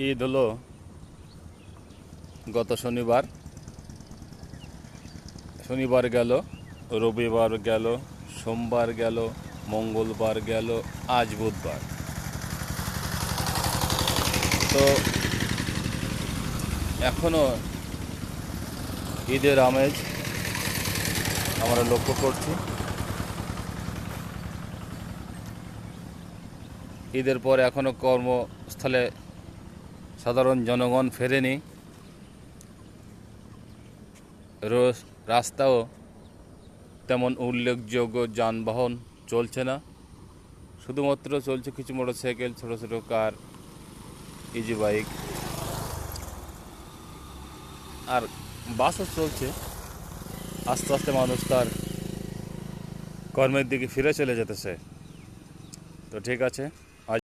ঈদ হলো গত শনিবার গেল, রবিবার গেল, সোমবার গেল, মঙ্গলবার গেল, আজ বুধবার। তো এখনও ঈদের আমেজ আমরা লক্ষ্য করছি। ঈদের পর এখনও কর্মস্থলে সাধারণ জনগণ ফেরেনি। রাস্তাও তেমন উল্লেখযোগ্য যানবাহন চলছে না, শুধুমাত্র চলছে কিছু মোটরসাইকেল, ছোটো ছোটো কার, ইজি বাইক, আর বাসও চলছে। আস্তে আস্তে মানুষ তার কর্মের দিকে ফিরে চলে যেতেছে। তো ঠিক আছে।